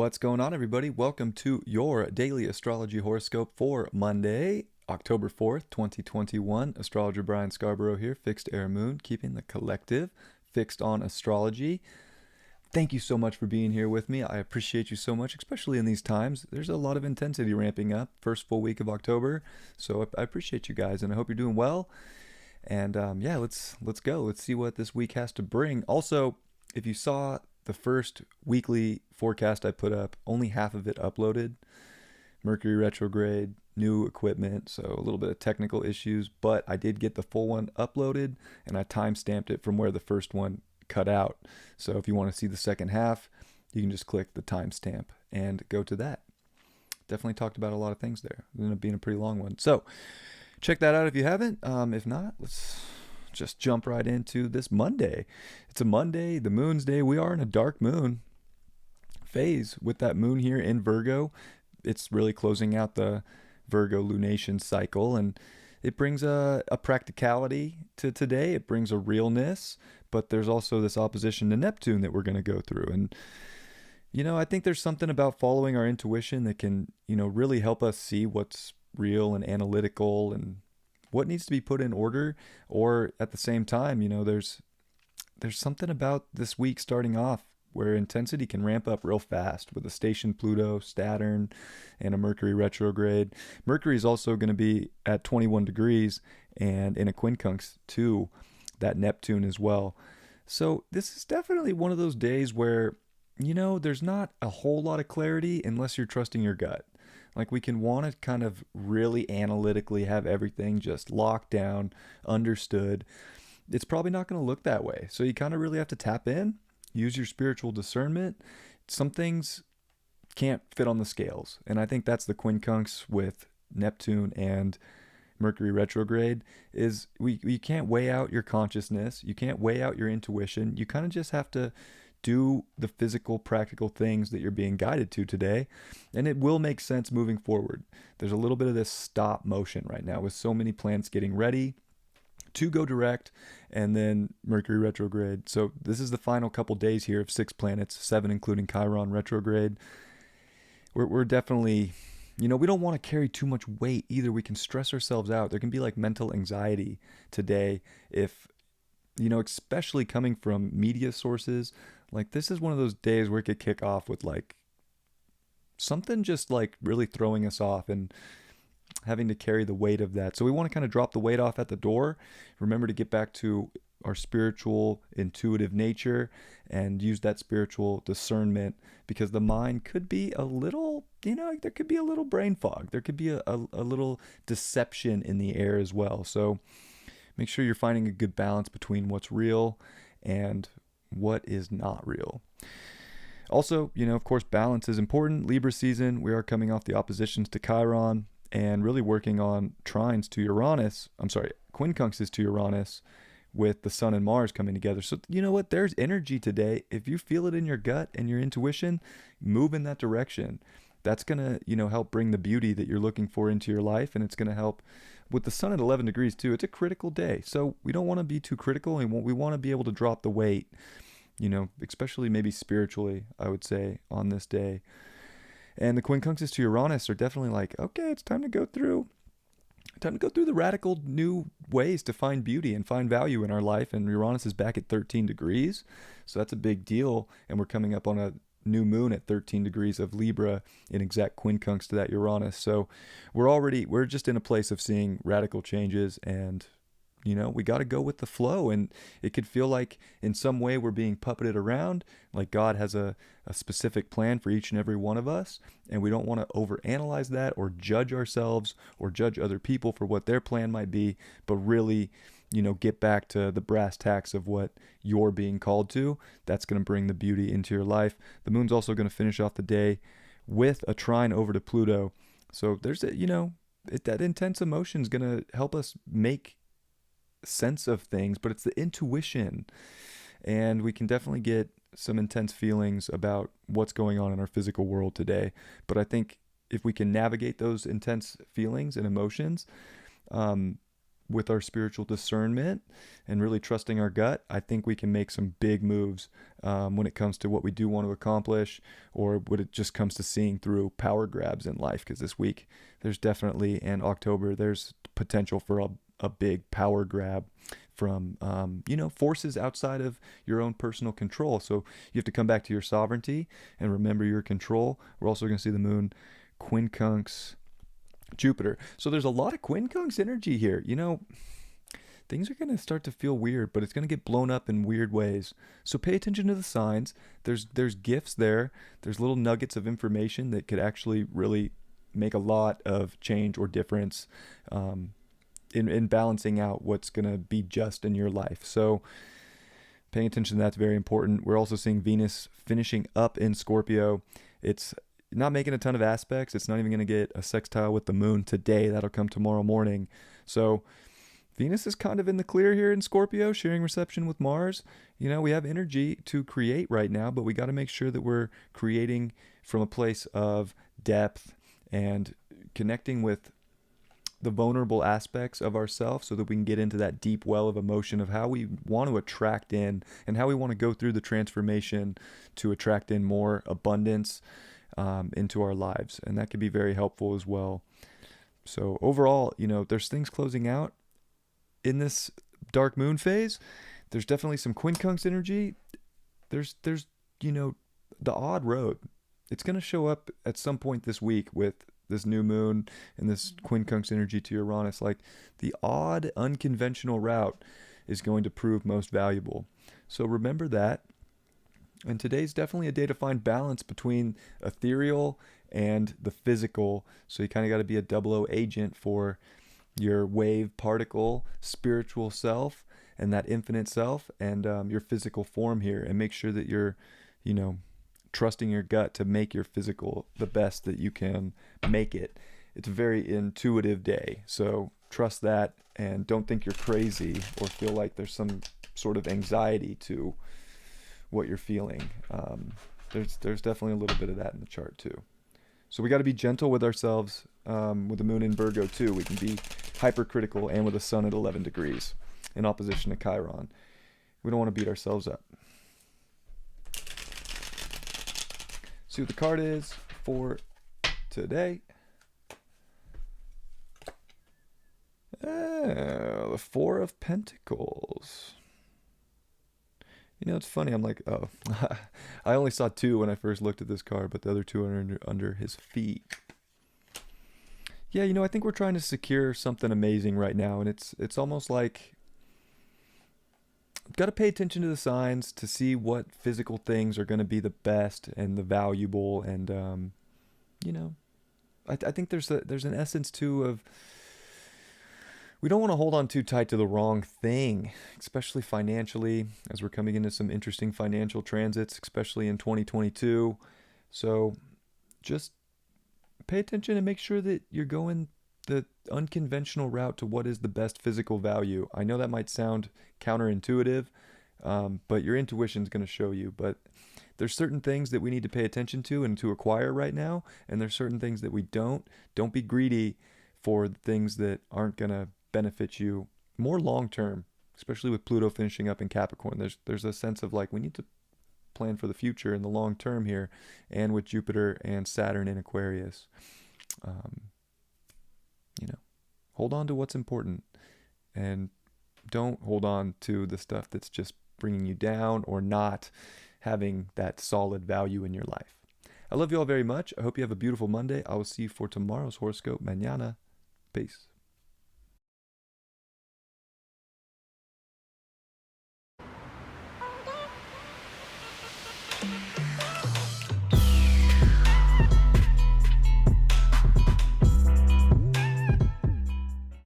What's going on, everybody? Welcome to your daily astrology horoscope for Monday, October 4th, 2021. Astrologer Brian Scarborough here, Fixed Air Moon, keeping the collective fixed on astrology. Thank you so much for being here with me. I appreciate you so much, especially in these times. There's a lot of intensity ramping up, first full week of October. So I appreciate you guys, and I hope you're doing well. And yeah, let's go. Let's see what this week has to bring. Also, if you saw the first weekly forecast I put up, only half of it uploaded. Mercury retrograde, new equipment, so a little bit of technical issues, but I did get the full one uploaded and I time-stamped it from where the first one cut out. So if you want to see the second half, you can just click the timestamp and go to that. Definitely talked about a lot of things there. It ended up being a pretty long one. So check that out if you haven't. If not, let's just jump right into this Monday. It's a Monday, the moon's day. We are in a dark moon phase with that moon here in Virgo. It's really closing out the Virgo lunation cycle, and it brings a practicality to today. It brings a realness, but there's also this opposition to Neptune that we're going to go through. And I think there's something about following our intuition that can, really help us see what's real and analytical and what needs to be put in order. Or at the same time, there's something about this week starting off where intensity can ramp up real fast with a station Pluto, Saturn, and a Mercury retrograde. Mercury is also going to be at 21 degrees and in a quincunx to that Neptune as well. So this is definitely one of those days where, there's not a whole lot of clarity unless you're trusting your gut. Like, we can want to kind of really analytically have everything just locked down, understood. It's probably not going to look that way. So you kind of really have to tap in, use your spiritual discernment. Some things can't fit on the scales. And I think that's the quincunx with Neptune and Mercury retrograde is you can't weigh out your consciousness. You can't weigh out your intuition. You kind of just have to do the physical, practical things that you're being guided to today, and it will make sense moving forward. There's a little bit of this stop motion right now with so many planets getting ready to go direct, and then Mercury retrograde. So this is the final couple days here of 6 planets, 7 including Chiron retrograde. We're definitely, we don't want to carry too much weight either. We can stress ourselves out. There can be like mental anxiety today if, especially coming from media sources. Like, this is one of those days where it could kick off with like something just like really throwing us off and having to carry the weight of that. So we want to kind of drop the weight off at the door. Remember to get back to our spiritual, intuitive nature and use that spiritual discernment, because the mind could be a little, there could be a little brain fog. There could be a little deception in the air as well. So make sure you're finding a good balance between what's real and what is not real. Also, of course, balance is important. Libra season, we are coming off the oppositions to Chiron and really working on trines to Uranus. Quincunxes to Uranus with the Sun and Mars coming together. So you know what? There's energy today. If you feel it in your gut and your intuition, move in that direction. That's going to, help bring the beauty that you're looking for into your life. And it's going to help with the sun at 11 degrees too. It's a critical day. So we don't want to be too critical, and we want to be able to drop the weight, especially maybe spiritually, I would say, on this day. And the quincunxes to Uranus are definitely like, okay, it's time to go through the radical new ways to find beauty and find value in our life. And Uranus is back at 13 degrees. So that's a big deal. And we're coming up on a new moon at 13 degrees of Libra in exact quincunx to that Uranus. So we're just in a place of seeing radical changes, and we got to go with the flow. And it could feel like in some way we're being puppeted around, like God has a specific plan for each and every one of us, and we don't want to overanalyze that or judge ourselves or judge other people for what their plan might be, but really get back to the brass tacks of what you're being called to. That's going to bring the beauty into your life. The moon's also going to finish off the day with a trine over to Pluto. So there's that intense emotion is going to help us make sense of things, but it's the intuition. And we can definitely get some intense feelings about what's going on in our physical world today. But I think if we can navigate those intense feelings and emotions, with our spiritual discernment and really trusting our gut, I think we can make some big moves when it comes to what we do want to accomplish, or when it just comes to seeing through power grabs in life. Because this week, there's definitely, and October, there's potential for a big power grab from, forces outside of your own personal control. So you have to come back to your sovereignty and remember your control. We're also going to see the moon quincunx Jupiter. So there's a lot of quincunx energy here. Things are going to start to feel weird, but it's going to get blown up in weird ways. So pay attention to the signs. There's gifts there. There's little nuggets of information that could actually really make a lot of change or difference in balancing out what's going to be just in your life. So paying attention to that's very important. We're also seeing Venus finishing up in Scorpio. It's not making a ton of aspects. It's not even going to get a sextile with the moon today. That'll come tomorrow morning. So Venus is kind of in the clear here in Scorpio, sharing reception with Mars. We have energy to create right now, but we got to make sure that we're creating from a place of depth and connecting with the vulnerable aspects of ourselves so that we can get into that deep well of emotion of how we want to attract in and how we want to go through the transformation to attract in more abundance into our lives. And that could be very helpful as well. So overall, there's things closing out in this dark moon phase. There's definitely some quincunx energy. There's the odd road. It's going to show up at some point this week with this new moon and this quincunx energy to Uranus. Like the odd, unconventional route is going to prove most valuable. So remember that. And today's definitely a day to find balance between ethereal and the physical. So you kind of got to be a 00 agent for your wave particle spiritual self and that infinite self and your physical form here, and make sure that you're, trusting your gut to make your physical the best that you can make it. It's a very intuitive day. So trust that and don't think you're crazy or feel like there's some sort of anxiety to what you're feeling. There's definitely a little bit of that in the chart too. So we got to be gentle with ourselves with the moon in Virgo too. We can be hypercritical, and with the sun at 11 degrees in opposition to Chiron. We don't want to beat ourselves up. See what the card is for today. The Four of Pentacles. It's funny. I'm like, oh, I only saw two when I first looked at this card, but the other two are under his feet. Yeah, I think we're trying to secure something amazing right now, and it's almost like got to pay attention to the signs to see what physical things are going to be the best and the valuable, and I think there's an essence too of we don't want to hold on too tight to the wrong thing, especially financially, as we're coming into some interesting financial transits, especially in 2022. So just pay attention and make sure that you're going the unconventional route to what is the best physical value. I know that might sound counterintuitive, but your intuition is going to show you. But there's certain things that we need to pay attention to and to acquire right now, and there's certain things that we don't. Don't be greedy for things that aren't going to benefit you more long term, especially with Pluto finishing up in Capricorn. There's a sense of like we need to plan for the future in the long term here, and with Jupiter and Saturn in Aquarius, hold on to what's important and don't hold on to the stuff that's just bringing you down or not having that solid value in your life. I love you all very much. I hope you have a beautiful Monday. I will see you for tomorrow's horoscope. Mañana. Peace.